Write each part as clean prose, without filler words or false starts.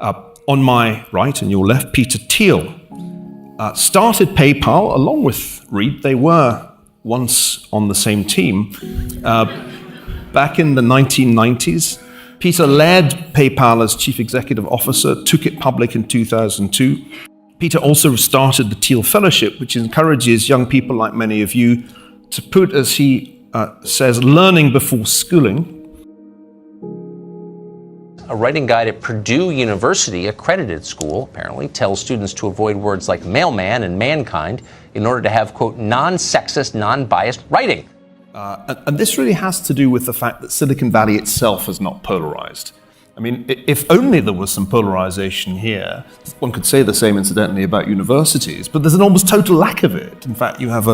On my right and your left, Peter Thiel started PayPal along with Reed. They were once on the same team. Back in the 1990s, Peter led PayPal as chief executive officer, took it public in 2002. Peter also started the Thiel Fellowship, which encourages young people like many of you to put, as he says, learning before schooling. A writing guide at Purdue University, accredited school, apparently, tells students to avoid words like mailman and mankind in order to have, quote, non-sexist, non-biased writing. And this really has to do with the fact that Silicon Valley itself is not polarized. I mean, if only there was some polarization here, one could say the same, incidentally, about universities, but there's an almost total lack of it. In fact, you have,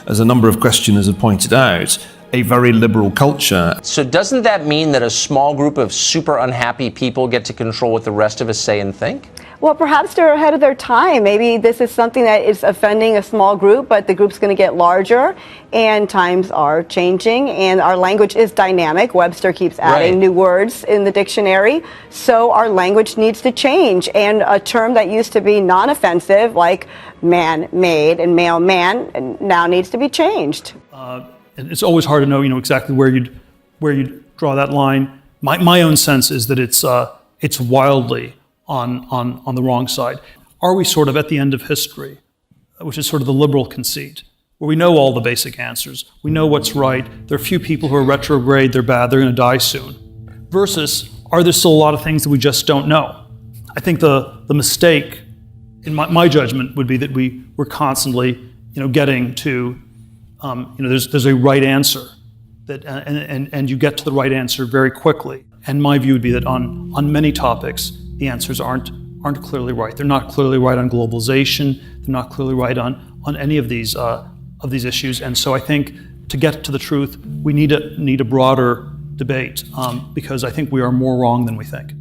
as a number of questioners have pointed out, a very liberal culture. So doesn't that mean that a small group of super unhappy people get to control what the rest of us say and think? Well, perhaps they're ahead of their time. Maybe this is something that is offending a small group, but the group's going to get larger, and times are changing, and our language is dynamic. Webster keeps adding new words in the dictionary, so our language needs to change. And a term that used to be non-offensive, like man-made and mailman, now needs to be changed. It's always hard to know, exactly where you'd draw that line. My own sense is that it's wildly on the wrong side. Are we sort of at the end of history, which is sort of the liberal conceit, where we know all the basic answers, we know what's right, there are a few people who are retrograde, they're bad, they're going to die soon, versus are there still a lot of things that we just don't know? I think the mistake, in my judgment, would be that we're constantly getting to there's a right answer that and you get to the right answer very quickly. And my view would be that on many topics, the answers aren't clearly right. They're not clearly right on globalization. They're not clearly right on any of these issues. And so I think to get to the truth, we need a broader debate because I think we are more wrong than we think.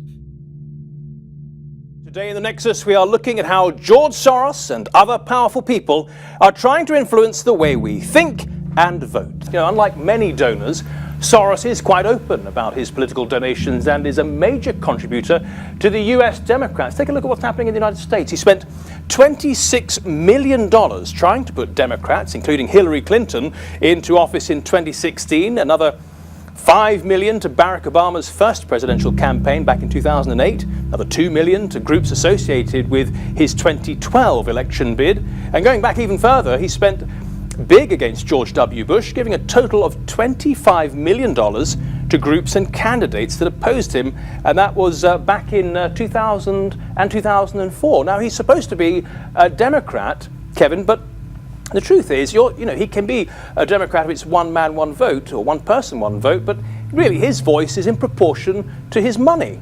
Today in the Nexus, we are looking at how George Soros and other powerful people are trying to influence the way we think and vote. Unlike many donors, Soros is quite open about his political donations and is a major contributor to the US Democrats. Take a look at what's happening in the United States. He spent $26 million trying to put Democrats, including Hillary Clinton, into office in 2016, another $5 million to Barack Obama's first presidential campaign back in 2008, another $2 million to groups associated with his 2012 election bid, and going back even further, he spent big against George W. Bush, giving a total of $25 million to groups and candidates that opposed him, and that was back in 2000 and 2004. Now, he's supposed to be a Democrat, Kevin, but the truth is, he can be a Democrat if it's one man, one vote, or one person, one vote, but really his voice is in proportion to his money.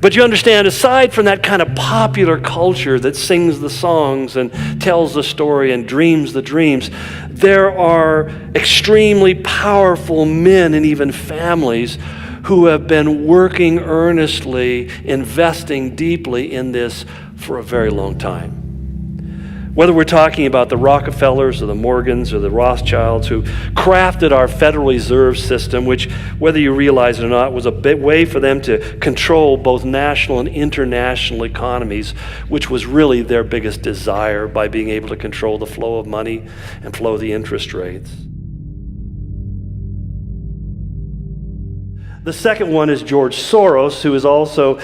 But you understand, aside from that kind of popular culture that sings the songs and tells the story and dreams the dreams, there are extremely powerful men and even families who have been working earnestly, investing deeply in this for a very long time. Whether we're talking about the Rockefellers or the Morgans or the Rothschilds who crafted our Federal Reserve System, which, whether you realize it or not, was a big way for them to control both national and international economies, which was really their biggest desire by being able to control the flow of money and flow of the interest rates. The second one is George Soros, who is also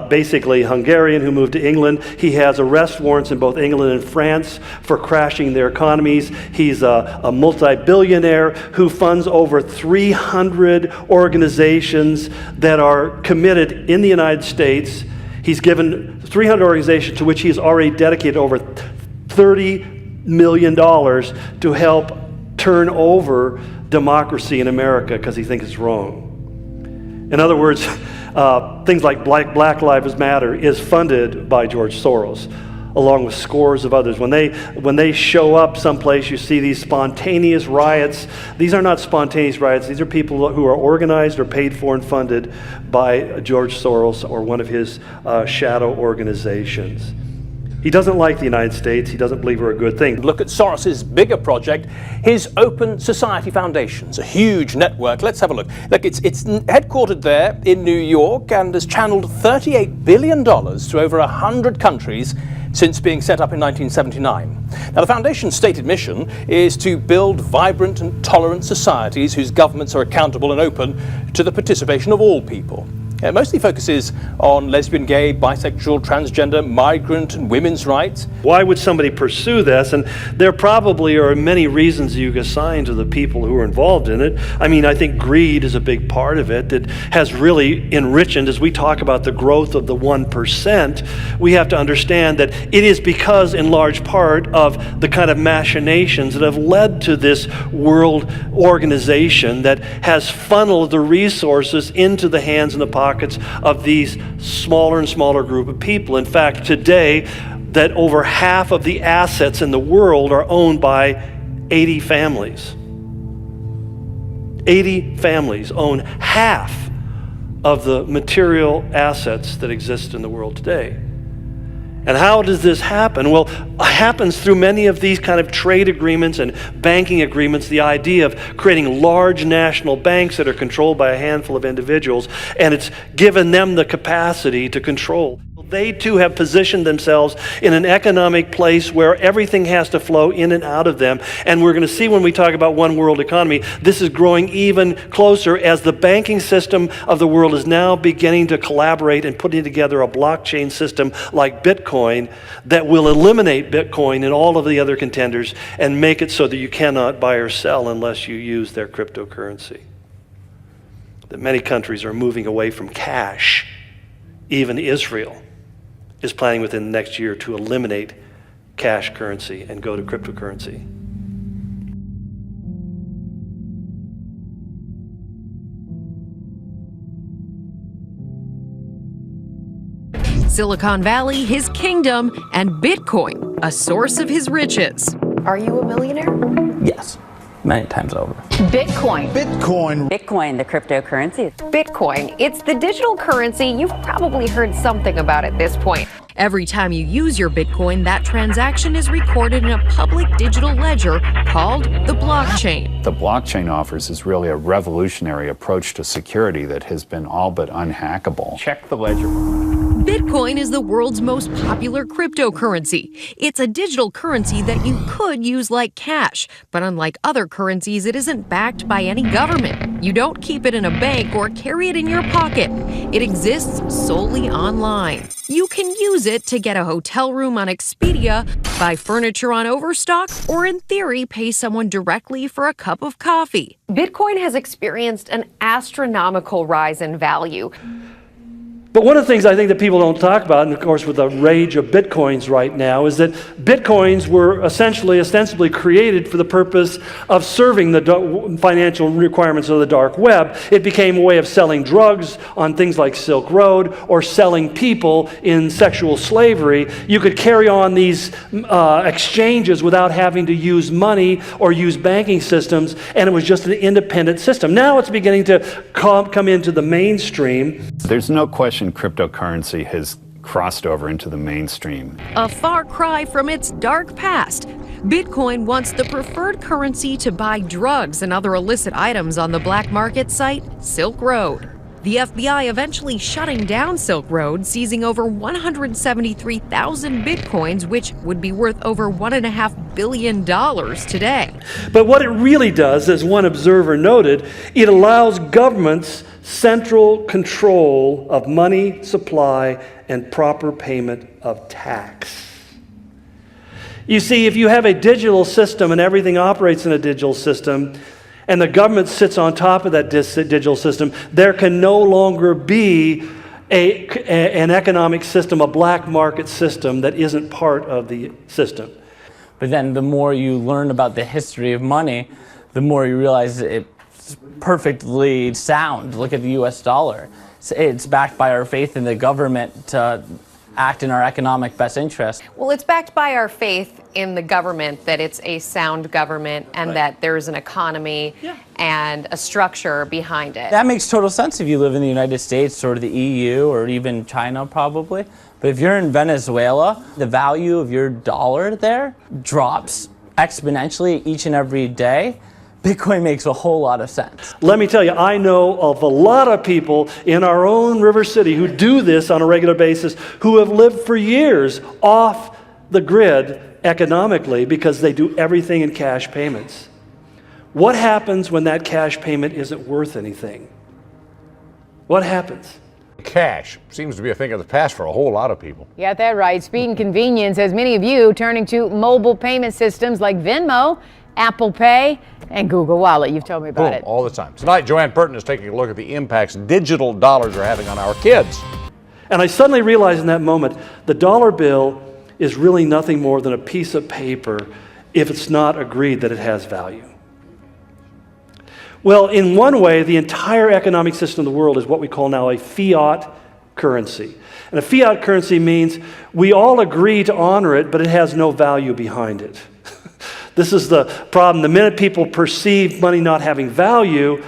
basically Hungarian, who moved to England. He has arrest warrants in both England and France for crashing their economies. He's a multi-billionaire who funds over 300 organizations that are committed in the United States. He's given 300 organizations to which he's already dedicated over $30 million to help turn over democracy in America because he thinks it's wrong. In other words, things like Black Lives Matter is funded by George Soros, along with scores of others. When they show up someplace, you see these spontaneous riots. These are not spontaneous riots. These are people who are organized or paid for and funded by George Soros or one of his shadow organizations. He doesn't like the United States. He doesn't believe we're a good thing. Look at Soros's bigger project, his Open Society Foundation. It's a huge network. Let's have a look. Look, it's headquartered there in New York and has channeled $38 billion to over 100 countries since being set up in 1979. Now, the foundation's stated mission is to build vibrant and tolerant societies whose governments are accountable and open to the participation of all people. It mostly focuses on lesbian, gay, bisexual, transgender, migrant and women's rights. Why would somebody pursue this? And there probably are many reasons you could assign to the people who are involved in it. I mean, I think greed is a big part of it that has really enriched. As we talk about the growth of the 1%, we have to understand that it is because, in large part, of the kind of machinations that have led to this world organization that has funneled the resources into the hands and the pockets of these smaller and smaller group of people. In fact, today, that over half of the assets in the world are owned by 80 families. 80 families own half of the material assets that exist in the world today. And how does this happen? Well, it happens through many of these kind of trade agreements and banking agreements, the idea of creating large national banks that are controlled by a handful of individuals, and it's given them the capacity to control. They too have positioned themselves in an economic place where everything has to flow in and out of them. And we're going to see when we talk about one world economy, this is growing even closer as the banking system of the world is now beginning to collaborate and putting together a blockchain system like Bitcoin that will eliminate Bitcoin and all of the other contenders and make it so that you cannot buy or sell unless you use their cryptocurrency. That many countries are moving away from cash. Even Israel is planning within the next year to eliminate cash currency and go to cryptocurrency. Silicon Valley, his kingdom, and Bitcoin, a source of his riches. Are you a millionaire? Yes, many times over. Bitcoin. Bitcoin, the cryptocurrency. Bitcoin. It's the digital currency. You've probably heard something about at this point. Every time you use your Bitcoin, that transaction is recorded in a public digital ledger called the blockchain. The blockchain offers is really a revolutionary approach to security that has been all but unhackable. Check the ledger. Bitcoin is the world's most popular cryptocurrency. It's a digital currency that you could use like cash, but unlike other currencies, it isn't backed by any government. You don't keep it in a bank or carry it in your pocket. It exists solely online. You can use it to get a hotel room on Expedia, buy furniture on Overstock, or in theory, pay someone directly for a cup of coffee. Bitcoin has experienced an astronomical rise in value. But one of the things I think that people don't talk about, and of course with the rage of Bitcoins right now, is that Bitcoins were ostensibly created for the purpose of serving the financial requirements of the dark web. It became a way of selling drugs on things like Silk Road or selling people in sexual slavery. You could carry on these exchanges without having to use money or use banking systems, and it was just an independent system. Now it's beginning to come into the mainstream. There's no question cryptocurrency has crossed over into the mainstream. A far cry from its dark past. Bitcoin once the preferred currency to buy drugs and other illicit items on the black market site Silk Road. The FBI eventually shutting down Silk Road, seizing over 173,000 Bitcoins, which would be worth over $1.5 billion today. But what it really does, as one observer noted, it allows governments central control of money supply and proper payment of tax. You see, if you have a digital system and everything operates in a digital system, and the government sits on top of that digital system, there can no longer be an economic system, a black market system that isn't part of the system. But then the more you learn about the history of money, the more you realize it's perfectly sound. Look at the US dollar. It's backed by our faith in the government to act in our economic best interest. Well, it's backed by our faith in the government that it's a sound government and that there's an economy and a structure behind it. That makes total sense if you live in the United States or the EU or even China probably. But if you're in Venezuela, the value of your dollar there drops exponentially each and every day. Bitcoin makes a whole lot of sense. Let me tell you, I know of a lot of people in our own River City who do this on a regular basis, who have lived for years off the grid economically because they do everything in cash payments. What happens when that cash payment isn't worth anything? What happens? Cash seems to be a thing of the past for a whole lot of people. You got that right. Speed and convenience has many of you turning to mobile payment systems like Venmo, Apple Pay, and Google Wallet. You've told me about it. All the time. Tonight, Joanne Burton is taking a look at the impacts digital dollars are having on our kids. And I suddenly realized in that moment, the dollar bill is really nothing more than a piece of paper if it's not agreed that it has value. Well, in one way, the entire economic system of the world is what we call now a fiat currency. And a fiat currency means we all agree to honor it, but it has no value behind it. This is the problem. The minute people perceive money not having value,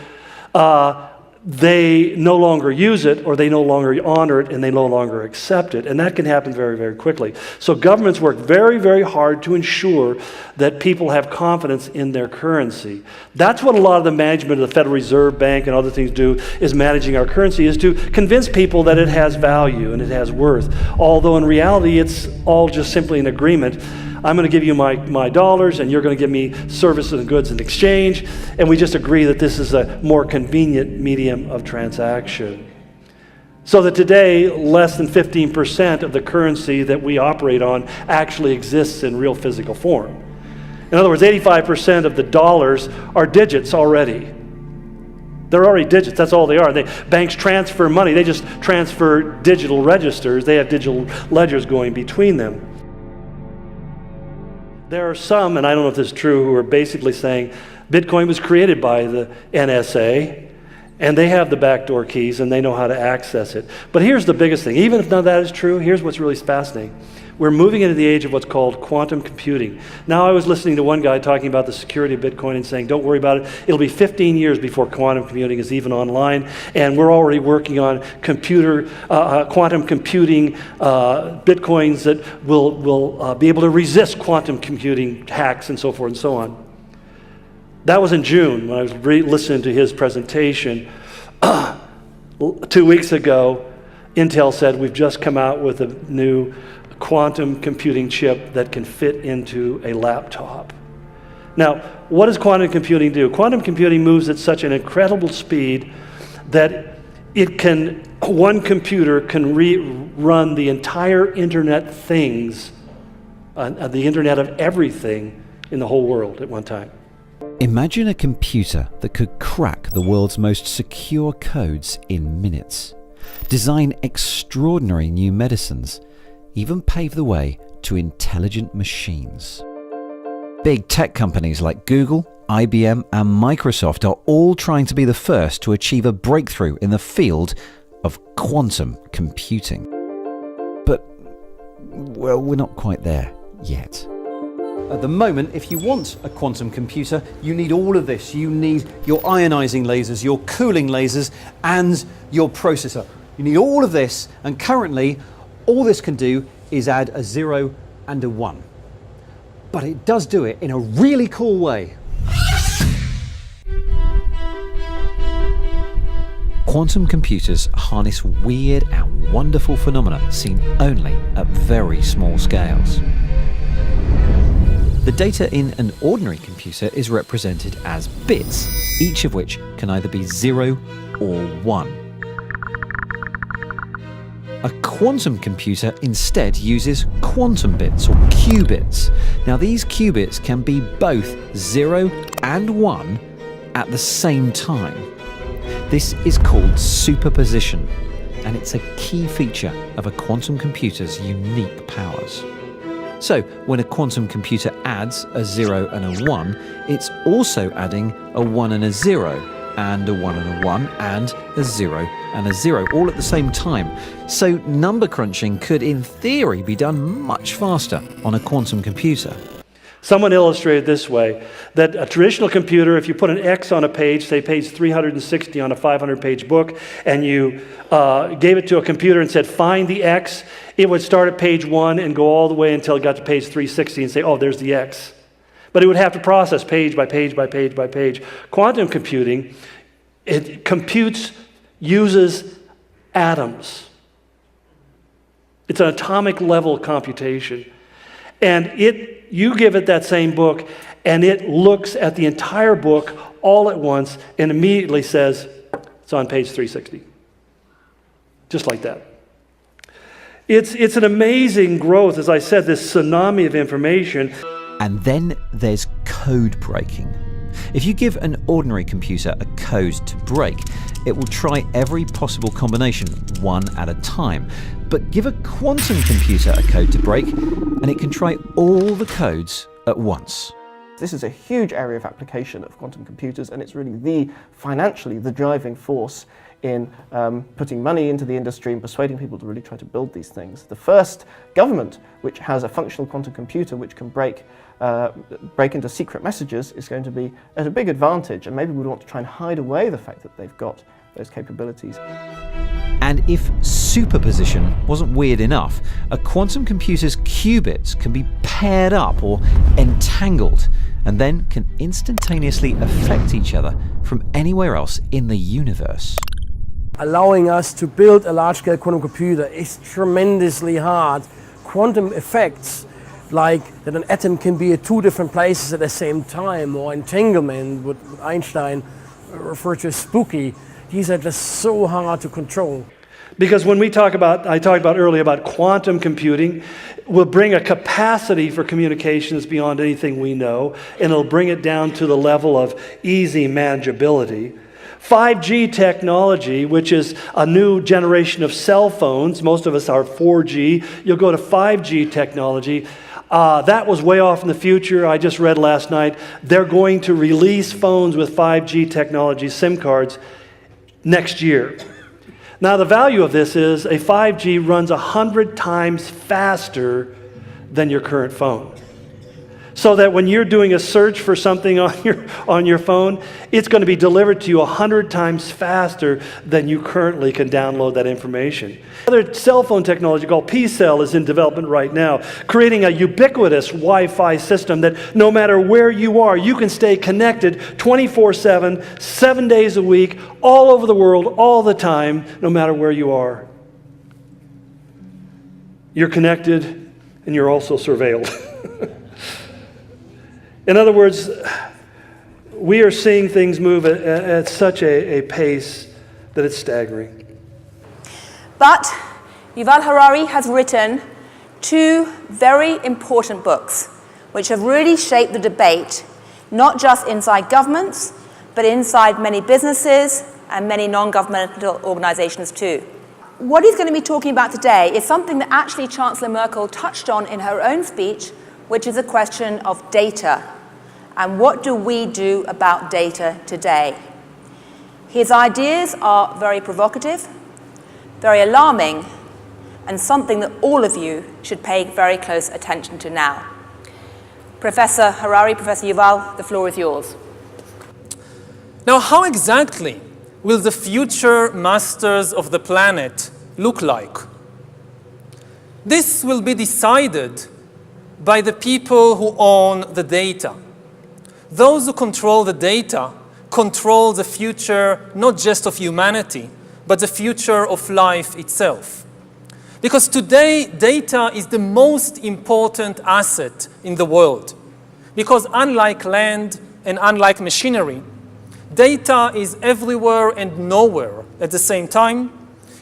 they no longer use it, or they no longer honor it, and they no longer accept it. And that can happen very, very quickly. So governments work very, very hard to ensure that people have confidence in their currency. That's what a lot of the management of the Federal Reserve Bank and other things do, is managing our currency, is to convince people that it has value and it has worth. Although in reality, it's all just simply an agreement. I'm going to give you my dollars, and you're going to give me services and goods in exchange, and we just agree that this is a more convenient medium of transaction. So that today, less than 15% of the currency that we operate on actually exists in real physical form. In other words, 85% of the dollars are digits already. They're already digits, that's all they are. Banks transfer money, they just transfer digital registers, they have digital ledgers going between them. There are some, and I don't know if this is true, who are basically saying Bitcoin was created by the NSA, and they have the backdoor keys, and they know how to access it. But here's the biggest thing. Even if none of that is true, here's what's really fascinating. We're moving into the age of what's called quantum computing. Now, I was listening to one guy talking about the security of Bitcoin and saying, don't worry about it. It'll be 15 years before quantum computing is even online. And we're already working on quantum computing Bitcoins that will be able to resist quantum computing hacks and so forth and so on. That was in June when I was listening to his presentation. 2 weeks ago, Intel said, we've just come out with a new quantum computing chip that can fit into a laptop. Now, what does quantum computing do? Quantum computing moves at such an incredible speed that one computer can run the entire Internet things, the Internet of everything in the whole world at one time. Imagine a computer that could crack the world's most secure codes in minutes, design extraordinary new medicines, even pave the way to intelligent machines. Big tech companies like Google, IBM, and Microsoft are all trying to be the first to achieve a breakthrough in the field of quantum computing. But, well, we're not quite there yet. At the moment, if you want a quantum computer, you need all of this. You need your ionizing lasers, your cooling lasers, and your processor. You need all of this, and currently, all this can do is add a 0 and a 1. But it does do it in a really cool way. Quantum computers harness weird and wonderful phenomena seen only at very small scales. The data in an ordinary computer is represented as bits, each of which can either be 0 or 1. A quantum computer instead uses quantum bits, or qubits. Now, these qubits can be both 0 and 1 at the same time. This is called superposition, and it's a key feature of a quantum computer's unique powers. So, when a quantum computer adds a 0 and a 1, it's also adding a 1 and a 0, and a 1 and a 1 and a 0 and a 0, all at the same time. So number crunching could, in theory, be done much faster on a quantum computer. Someone illustrated this way, that a traditional computer, if you put an X on a page, say page 360 on a 500-page book, and you gave it to a computer and said, find the X, it would start at page 1 and go all the way until it got to page 360 and say, oh, there's the X. But it would have to process page by page by page by page. Quantum computing, it computes, uses atoms. It's an atomic level computation. And you give it that same book, and it looks at the entire book all at once and immediately says, it's on page 360. Just like that. It's an amazing growth, as I said, this tsunami of information. And then there's code breaking. If you give an ordinary computer a code to break, it will try every possible combination one at a time. But give a quantum computer a code to break, and it can try all the codes at once. This is a huge area of application of quantum computers, and it's really financially the driving force in putting money into the industry and persuading people to really try to build these things. The first government which has a functional quantum computer which can break into secret messages is going to be at a big advantage, and maybe we want to try and hide away the fact that they've got those capabilities. And if superposition wasn't weird enough, a quantum computer's qubits can be paired up or entangled, and then can instantaneously affect each other from anywhere else in the universe. Allowing us to build a large-scale quantum computer is tremendously hard. Quantum effects, like that an atom can be at two different places at the same time, or entanglement, what Einstein referred to as spooky, these are just so hard to control. Because when I talked about earlier about quantum computing, will bring a capacity for communications beyond anything we know, and it'll bring it down to the level of easy manageability. 5G technology, which is a new generation of cell phones, most of us are 4G, you'll go to 5G technology. That was way off in the future. I just read last night, they're going to release phones with 5G technology, SIM cards, next year. Now the value of this is a 5G runs 100 times faster than your current phone. So that when you're doing a search for something on your phone, it's going to be delivered to you 100 times faster than you currently can download that information. Another cell phone technology called P-Cell is in development right now, creating a ubiquitous Wi-Fi system that no matter where you are, you can stay connected 24/7, 7 days a week, all over the world, all the time, no matter where you are. You're connected and you're also surveilled. In other words, we are seeing things move at such a pace that it's staggering. But Yuval Harari has written two very important books which have really shaped the debate, not just inside governments, but inside many businesses and many non-governmental organizations too. What he's going to be talking about today is something that actually Chancellor Merkel touched on in her own speech, which is a question of data. And what do we do about data today? His ideas are very provocative, very alarming, and something that all of you should pay very close attention to now. Professor Harari, Professor Yuval, the floor is yours. Now, how exactly will the future masters of the planet look like? This will be decided by the people who own the data. Those who control the data control the future not just of humanity, but the future of life itself. Because today, data is the most important asset in the world. Because unlike land and unlike machinery, data is everywhere and nowhere at the same time.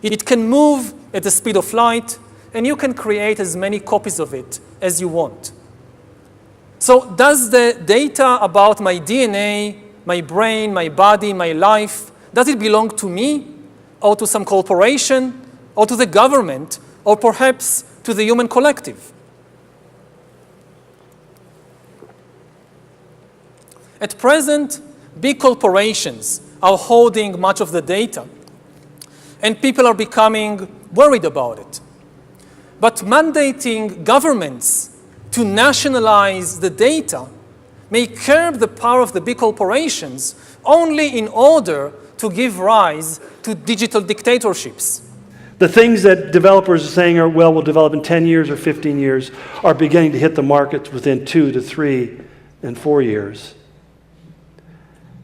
It can move at the speed of light, and you can create as many copies of it as you want. So does the data about my DNA, my brain, my body, my life, does it belong to me, or to some corporation, or to the government, or perhaps to the human collective? At present, big corporations are holding much of the data, and people are becoming worried about it. But mandating governments to nationalize the data may curb the power of the big corporations only in order to give rise to digital dictatorships. The things that developers are saying are, well, we'll develop in 10 years or 15 years are beginning to hit the markets within 2 to 3 and 4 years.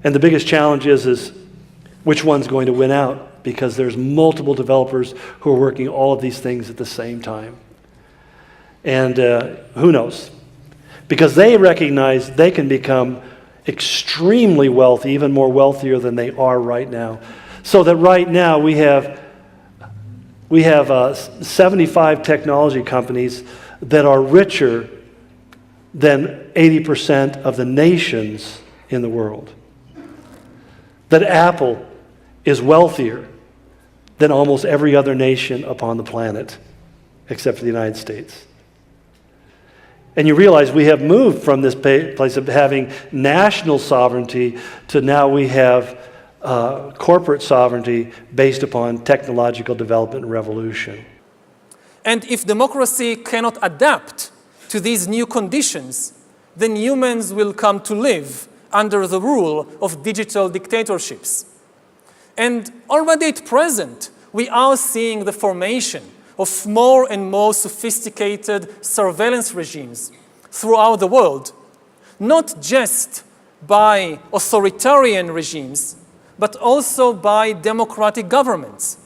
And the biggest challenge is which one's going to win out, because there's multiple developers who are working all of these things at the same time. And who knows? Because they recognize they can become extremely wealthy, even more wealthier than they are right now. So that right now we have 75 technology companies that are richer than 80% of the nations in the world. That Apple is wealthier than almost every other nation upon the planet, except for the United States. And you realize we have moved from this place of having national sovereignty to now we have corporate sovereignty based upon technological development and revolution. And if democracy cannot adapt to these new conditions, then humans will come to live under the rule of digital dictatorships. And already at present, we are seeing the formation of more and more sophisticated surveillance regimes throughout the world, not just by authoritarian regimes, but also by democratic governments.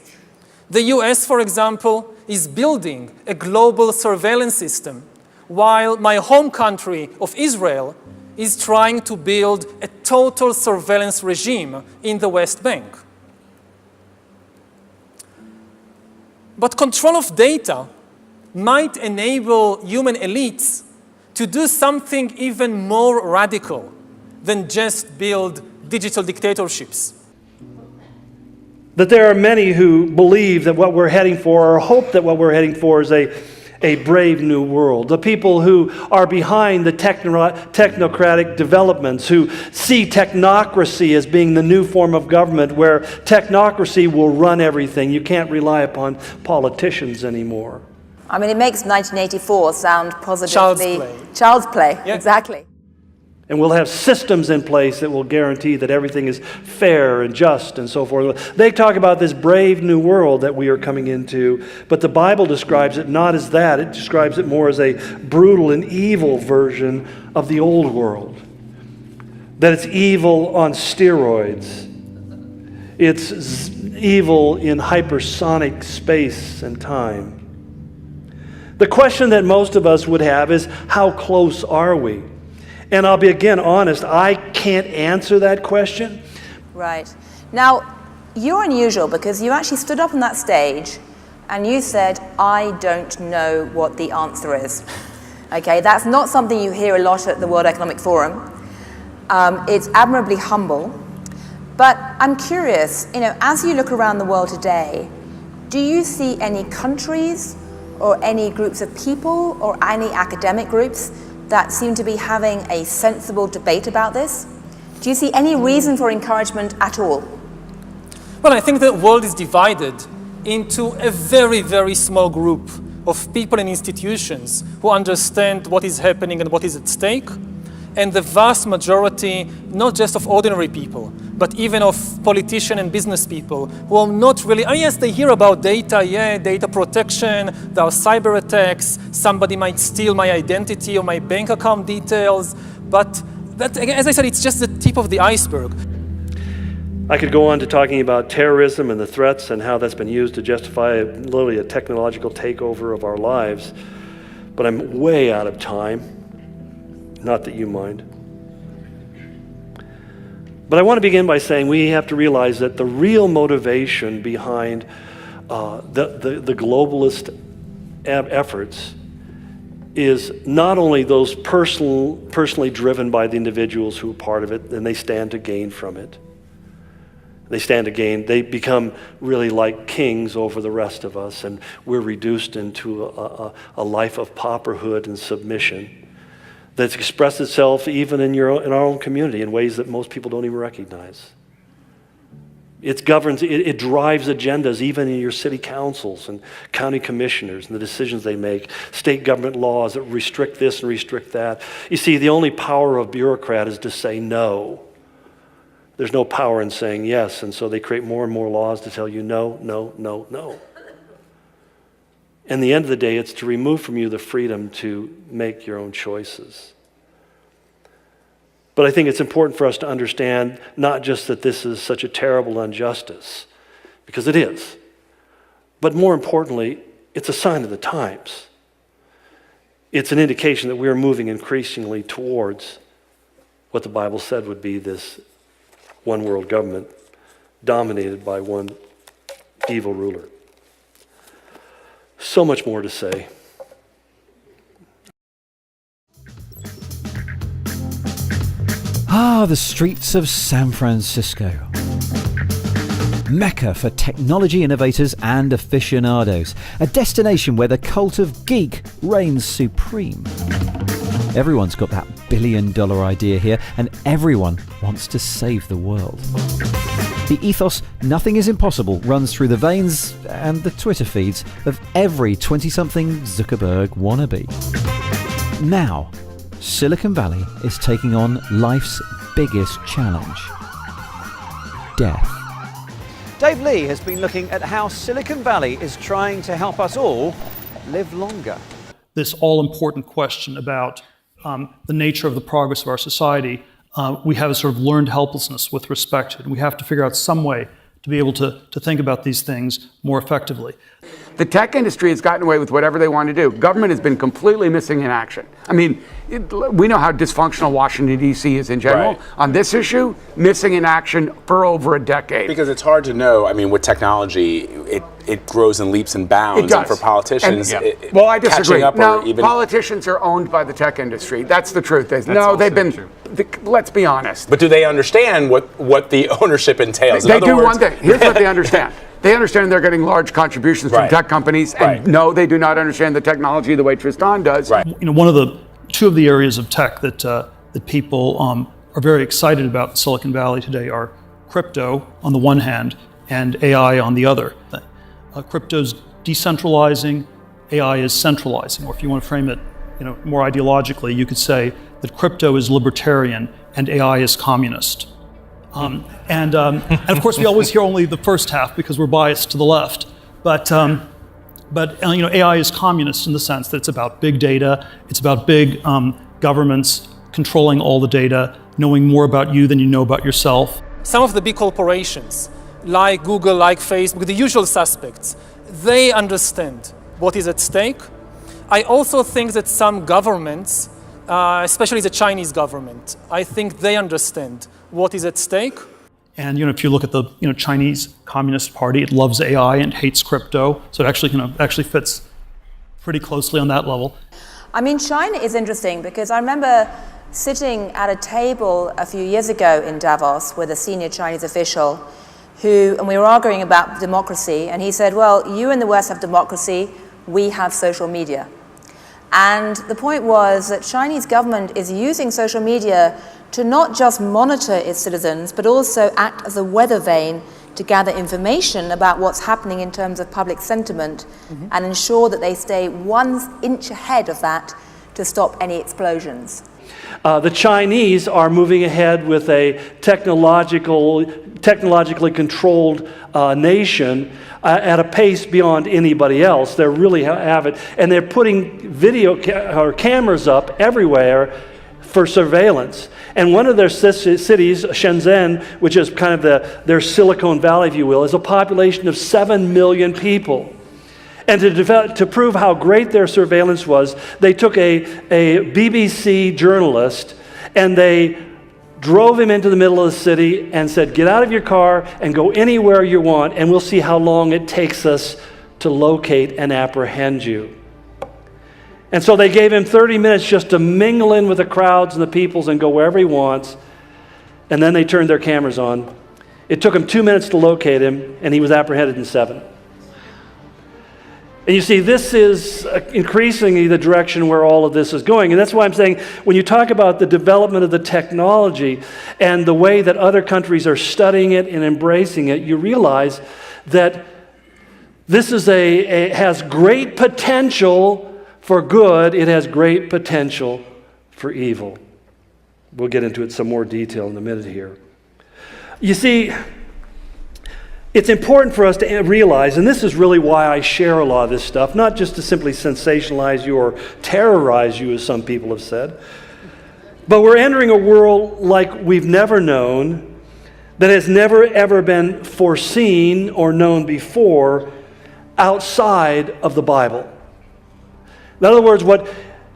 The US, for example, is building a global surveillance system, while my home country of Israel is trying to build a total surveillance regime in the West Bank. But control of data might enable human elites to do something even more radical than just build digital dictatorships. That there are many who believe that what we're heading for, or hope that what we're heading for, is a brave new world. The people who are behind the technocratic developments, who see technocracy as being the new form of government where technocracy will run everything. You can't rely upon politicians anymore. I mean, it makes 1984 sound positively... Child's play, yeah. Exactly. And we'll have systems in place that will guarantee that everything is fair and just and so forth. They talk about this brave new world that we are coming into, but the Bible describes it not as that. It describes it more as a brutal and evil version of the old world. That it's evil on steroids. It's evil in hypersonic space and time. The question that most of us would have is, how close are we? And I'll be again honest, I can't answer that question. Right. Now, you're unusual because you actually stood up on that stage and you said, I don't know what the answer is. Okay, that's not something you hear a lot at the World Economic Forum. It's admirably humble. But I'm curious, as you look around the world today, do you see any countries or any groups of people or any academic groups that seem to be having a sensible debate about this? Do you see any reason for encouragement at all? Well, I think the world is divided into a very, very small group of people and institutions who understand what is happening and what is at stake, and the vast majority, not just of ordinary people, but even of politicians and business people who are not really, yes, they hear about data, data protection, there are cyber attacks, somebody might steal my identity or my bank account details, but that, as I said, it's just the tip of the iceberg. I could go on to talking about terrorism and the threats and how that's been used to justify literally a technological takeover of our lives, but I'm way out of time. Not that you mind. But I want to begin by saying we have to realize that the real motivation behind the globalist efforts is not only those personally driven by the individuals who are part of it, and they stand to gain from it. They stand to gain. They become really like kings over the rest of us, and we're reduced into a life of pauperhood and submission that's expressed itself even in our own community in ways that most people don't even recognize. It governs, it drives agendas even in your city councils and county commissioners and the decisions they make, state government laws that restrict this and restrict that. You see, the only power of a bureaucrat is to say no. There's no power in saying yes, and so they create more and more laws to tell you no, no, no, no. In the end of the day, it's to remove from you the freedom to make your own choices. But I think it's important for us to understand not just that this is such a terrible injustice, because it is, but more importantly, it's a sign of the times. It's an indication that we are moving increasingly towards what the Bible said would be this one world government dominated by one evil ruler. So much more to say. Ah, the streets of San Francisco. Mecca for technology innovators and aficionados. A destination where the cult of geek reigns supreme. Everyone's got that billion-dollar idea here, and everyone wants to save the world. The ethos, nothing is impossible, runs through the veins and the Twitter feeds of every 20-something Zuckerberg wannabe. Now, Silicon Valley is taking on life's biggest challenge: death. Dave Lee has been looking at how Silicon Valley is trying to help us all live longer. This all-important question about the nature of the progress of our society, we have a sort of learned helplessness with respect to it. And we have to figure out some way to be able to think about these things more effectively. The tech industry has gotten away with whatever they want to do. Government has been completely missing in action. I mean, we know how dysfunctional Washington, D.C. is in general. Right. On this issue, missing in action for over a decade. Because it's hard to know. I mean, with technology, it grows in leaps and bounds. It does. And for politicians, well, I disagree. catching up No, or even... politicians are owned by the tech industry. That's the truth. They've also been. Let's be honest. But do they understand what the ownership entails? They do one thing. Here's what they understand. They understand they're getting large contributions from tech companies, and no, they do not understand the technology the way Tristan does. You know, two of the areas of tech that people are very excited about in Silicon Valley today are crypto on the one hand and AI on the other. Crypto's decentralizing, AI is centralizing. Or if you want to frame it, more ideologically, you could say that crypto is libertarian and AI is communist. And of course, we always hear only the first half because we're biased to the left. But AI is communist in the sense that it's about big data. It's about big governments controlling all the data, knowing more about you than you know about yourself. Some of the big corporations, like Google, like Facebook, the usual suspects, they understand what is at stake. I also think that some governments, especially the Chinese government, I think they understand what is at stake. And if you look at the Chinese Communist Party, it loves AI and hates crypto, so it actually fits pretty closely on that level. I mean, China is interesting because I remember sitting at a table a few years ago in Davos with a senior Chinese official and we were arguing about democracy, and he said, well, you in the West have democracy, we have social media. And the point was that Chinese government is using social media to not just monitor its citizens, but also act as a weather vane to gather information about what's happening in terms of public sentiment and ensure that they stay 1 inch ahead of that to stop any explosions. The Chinese are moving ahead with a technologically controlled nation at a pace beyond anybody else. They really have it, and they're putting or cameras up everywhere for surveillance. And one of their cities, Shenzhen, which is kind of their Silicon Valley, if you will, is a population of 7 million people. And to prove how great their surveillance was, they took a BBC journalist and they drove him into the middle of the city and said, get out of your car and go anywhere you want, and we'll see how long it takes us to locate and apprehend you. And so they gave him 30 minutes just to mingle in with the crowds and the peoples and go wherever he wants. And then they turned their cameras on. It took him 2 minutes to locate him, and he was apprehended in 7. And you see, this is increasingly the direction where all of this is going. And that's why I'm saying, when you talk about the development of the technology and the way that other countries are studying it and embracing it, you realize that this is has great potential for good. It has great potential for evil. We'll get into it some more detail in a minute here. You see, it's important for us to realize, and this is really why I share a lot of this stuff, not just to simply sensationalize you or terrorize you, as some people have said, but we're entering a world like we've never known, that has never ever been foreseen or known before outside of the Bible. In other words, what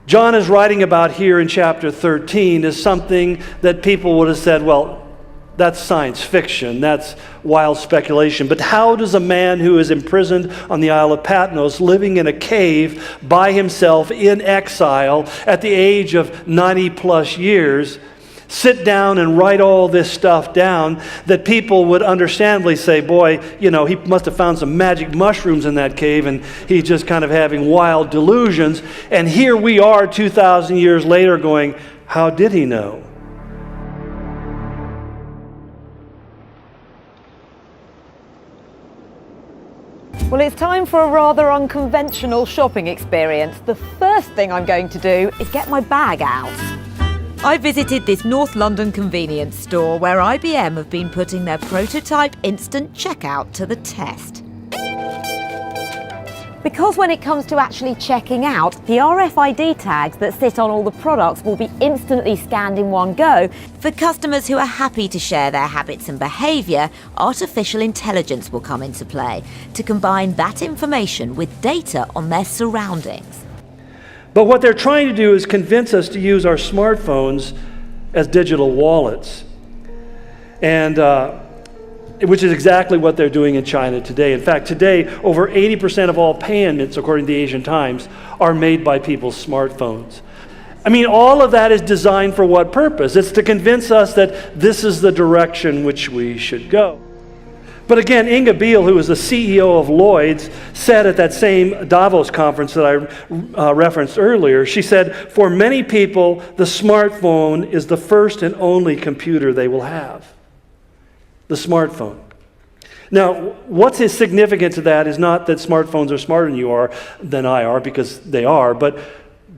John is writing about here in chapter 13 is something that people would have said, well, that's science fiction, that's wild speculation. But how does a man who is imprisoned on the Isle of Patmos, living in a cave by himself in exile at the age of 90 plus years, sit down and write all this stuff down that people would understandably say, boy, you know, he must have found some magic mushrooms in that cave and he's just kind of having wild delusions. And here we are 2,000 years later going, how did he know? Well, it's time for a rather unconventional shopping experience. The first thing I'm going to do is get my bag out. I visited this North London convenience store where IBM have been putting their prototype instant checkout to the test. Because when it comes to actually checking out, the RFID tags that sit on all the products will be instantly scanned in one go. For customers who are happy to share their habits and behaviour, artificial intelligence will come into play to combine that information with data on their surroundings. But what they're trying to do is convince us to use our smartphones as digital wallets. And which is exactly what they're doing in China today. In fact, today, over 80% of all payments, according to the Asian Times, are made by people's smartphones. I mean, all of that is designed for what purpose? It's to convince us that this is the direction which we should go. But again, Inga Beale, who is the CEO of Lloyd's, said at that same Davos conference that I referenced earlier, she said, for many people, the smartphone is the first and only computer they will have. The smartphone. Now, what's significant to that is not that smartphones are smarter than I are, because they are, but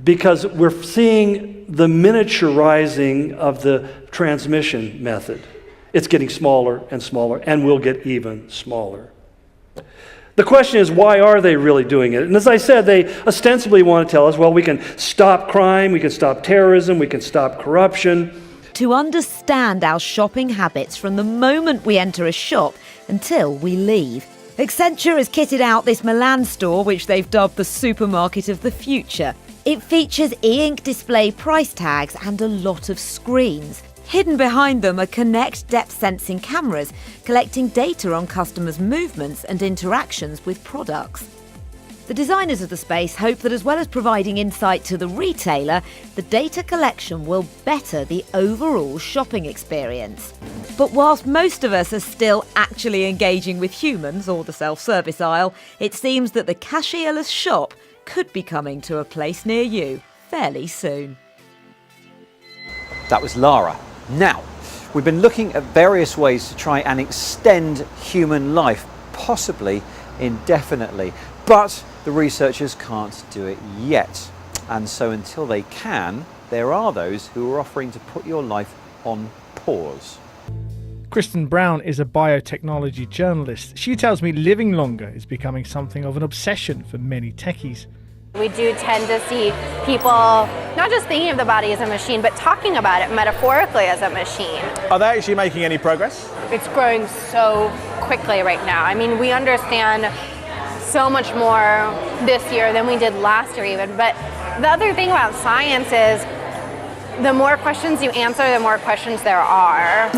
because we're seeing the miniaturizing of the transmission method. It's getting smaller and smaller, and will get even smaller. The question is, why are they really doing it? And as I said, they ostensibly want to tell us, well, we can stop crime, we can stop terrorism, we can stop corruption. To understand our shopping habits from the moment we enter a shop until we leave, Accenture has kitted out this Milan store, which they've dubbed the supermarket of the future. It features e-ink display price tags and a lot of screens. Hidden behind them are Kinect depth-sensing cameras, collecting data on customers' movements and interactions with products. The designers of the space hope that as well as providing insight to the retailer, the data collection will better the overall shopping experience. But whilst most of us are still actually engaging with humans or the self-service aisle, it seems that the cashierless shop could be coming to a place near you fairly soon. That was Lara. Now, we've been looking at various ways to try and extend human life, possibly indefinitely. But the researchers can't do it yet. And so until they can, there are those who are offering to put your life on pause. Kristen Brown is a biotechnology journalist. She tells me living longer is becoming something of an obsession for many techies. We do tend to see people not just thinking of the body as a machine, but talking about it metaphorically as a machine. Are they actually making any progress? It's growing so quickly right now. I mean, we understand so much more this year than we did last year even. But the other thing about science is the more questions you answer, the more questions there are.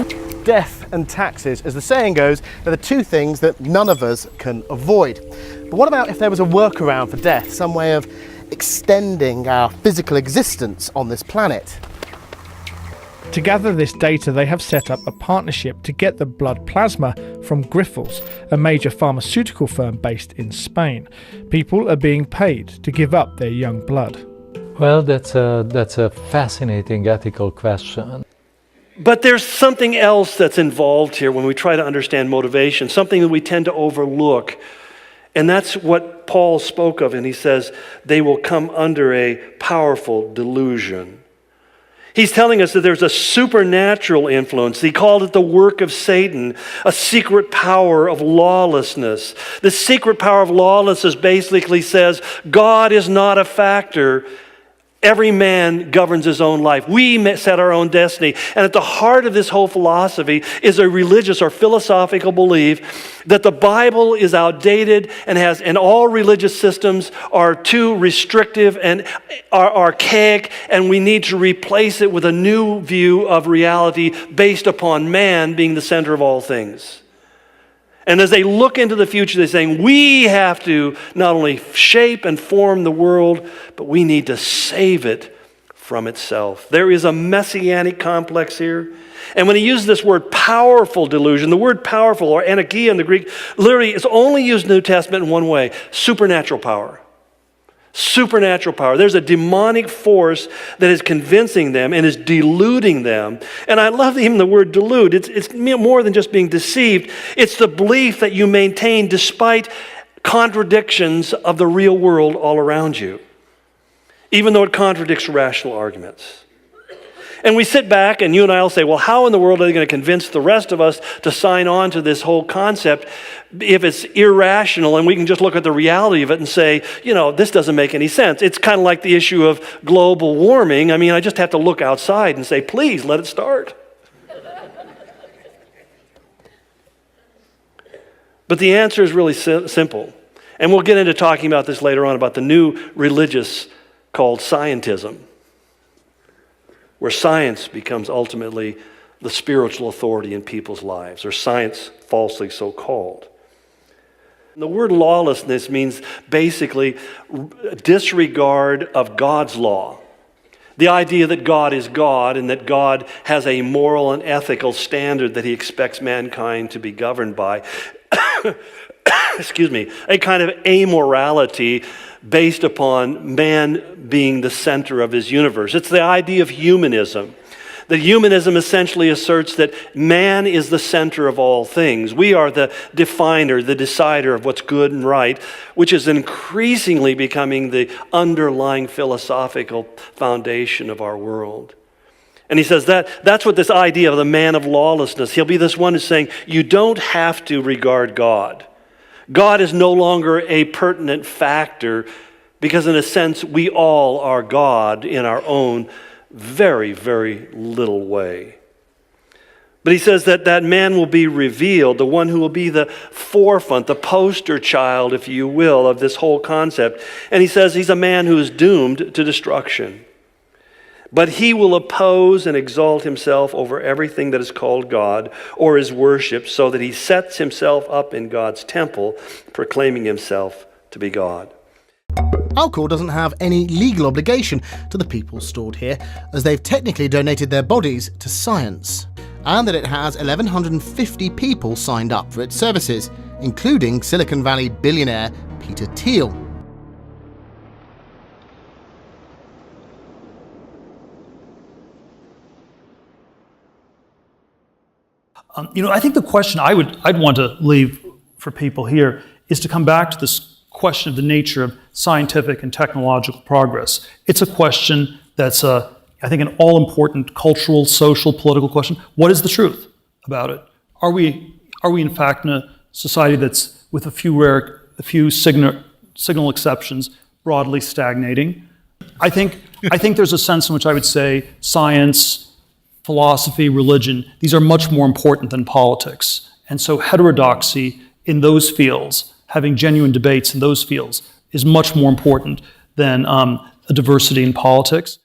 Death and taxes, as the saying goes, are the two things that none of us can avoid. But what about if there was a workaround for death, some way of extending our physical existence on this planet? To gather this data, they have set up a partnership to get the blood plasma from Grifols, a major pharmaceutical firm based in Spain. People are being paid to give up their young blood. Well, that's a fascinating ethical question. But there's something else that's involved here when we try to understand motivation, something that we tend to overlook. And that's what Paul spoke of, and he says they will come under a powerful delusion. He's telling us that there's a supernatural influence. He called it the work of Satan, a secret power of lawlessness. The secret power of lawlessness basically says God is not a factor. Every man governs his own life. We set our own destiny. And at the heart of this whole philosophy is a religious or philosophical belief that the Bible is outdated and all religious systems are too restrictive and are archaic, and we need to replace it with a new view of reality based upon man being the center of all things. And as they look into the future, they're saying, we have to not only shape and form the world, but we need to save it from itself. There is a messianic complex here. And when he uses this word powerful delusion, the word powerful, or anakia in the Greek, literally is only used in the New Testament in one way: supernatural power. Supernatural power. There's a demonic force that is convincing them and is deluding them. And I love even the word delude. It's more than just being deceived. It's the belief that you maintain despite contradictions of the real world all around you, even though it contradicts rational arguments. And we sit back and you and I will say, well, how in the world are they going to convince the rest of us to sign on to this whole concept if it's irrational and we can just look at the reality of it and say, this doesn't make any sense. It's kind of like the issue of global warming. I mean, I just have to look outside and say, please, let it start. But the answer is really simple. And we'll get into talking about this later on, about the new religious called scientism, where science becomes ultimately the spiritual authority in people's lives, or science falsely so called. And the word lawlessness means basically disregard of God's law. The idea that God is God and that God has a moral and ethical standard that he expects mankind to be governed by. Excuse me, a kind of amorality based upon man being the center of his universe. It's the idea of humanism. That humanism essentially asserts that man is the center of all things. We are the definer, the decider of what's good and right, which is increasingly becoming the underlying philosophical foundation of our world. And he says that's what this idea of the man of lawlessness, he'll be this one who's saying, you don't have to regard God. God is no longer a pertinent factor because in a sense we all are God in our own very, very little way. But he says that man will be revealed, the one who will be the forefront, the poster child, if you will, of this whole concept. And he says he's a man who is doomed to destruction. But he will oppose and exalt himself over everything that is called God or is worshipped, so that he sets himself up in God's temple, proclaiming himself to be God. Alcor doesn't have any legal obligation to the people stored here, as they've technically donated their bodies to science, and that it has 1,150 people signed up for its services, including Silicon Valley billionaire Peter Thiel. I think the question I'd want to leave for people here is to come back to this question of the nature of scientific and technological progress. It's a question that's, I think, an all-important cultural, social, political question. What is the truth about it? Are we in fact in a society that's, with a few signal exceptions, broadly stagnating? I think there's a sense in which I would say science, philosophy, religion, these are much more important than politics. And so heterodoxy in those fields, having genuine debates in those fields, is much more important than a diversity in politics.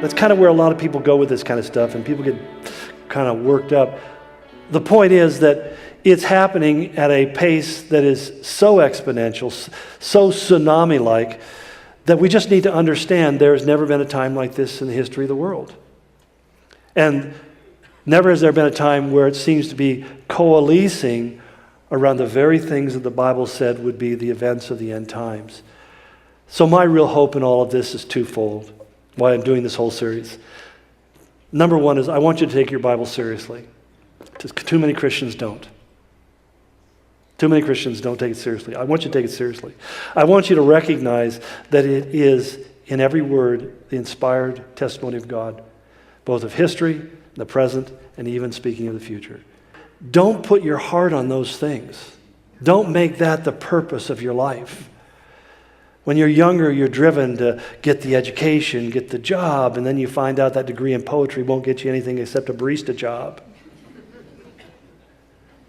That's kind of where a lot of people go with this kind of stuff, and people get kind of worked up. The point is that it's happening at a pace that is so exponential, so tsunami-like, that we just need to understand there has never been a time like this in the history of the world. And never has there been a time where it seems to be coalescing around the very things that the Bible said would be the events of the end times. So my real hope in all of this is twofold, why I'm doing this whole series. Number one is I want you to take your Bible seriously. Too many Christians don't. Too many Christians don't take it seriously. I want you to take it seriously. I want you to recognize that it is, in every word, the inspired testimony of God, both of history, the present, and even speaking of the future. Don't put your heart on those things. Don't make that the purpose of your life. When you're younger, you're driven to get the education, get the job, and then you find out that degree in poetry won't get you anything except a barista job.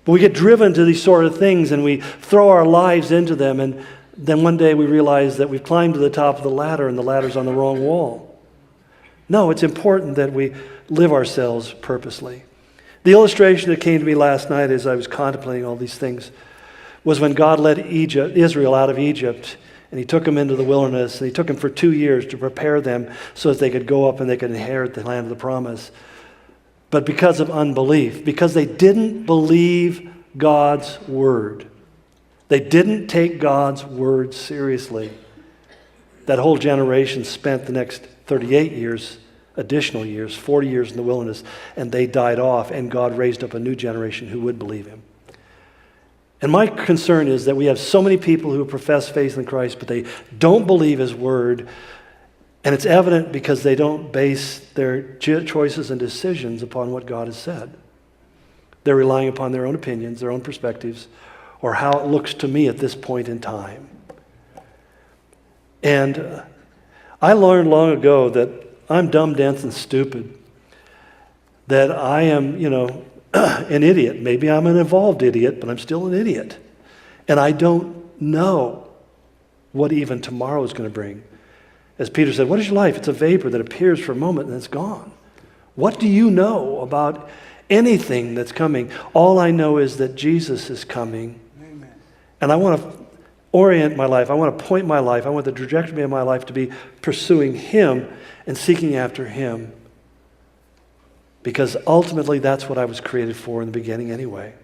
But we get driven to these sort of things and we throw our lives into them, and then one day we realize that we've climbed to the top of the ladder and the ladder's on the wrong wall. No, it's important that we live ourselves purposely. The illustration that came to me last night as I was contemplating all these things was when God led Israel out of Egypt, and he took them into the wilderness, and he took them for 2 years to prepare them so that they could go up and they could inherit the land of the promise. But because of unbelief, because they didn't believe God's word, they didn't take God's word seriously, that whole generation spent the next 38 years, additional years, 40 years in the wilderness, and they died off, and God raised up a new generation who would believe him. And my concern is that we have so many people who profess faith in Christ, but they don't believe his word, and it's evident because they don't base their choices and decisions upon what God has said. They're relying upon their own opinions, their own perspectives, or how it looks to me at this point in time. And I learned long ago that I'm dumb, dense, and stupid, that I am, an idiot. Maybe I'm an evolved idiot, but I'm still an idiot. And I don't know what even tomorrow is going to bring. As Peter said, what is your life? It's a vapor that appears for a moment and it's gone. What do you know about anything that's coming? All I know is that Jesus is coming. Amen. And I want to orient my life. I want to point my life. I want the trajectory of my life to be pursuing him and seeking after him. Because ultimately that's what I was created for in the beginning anyway.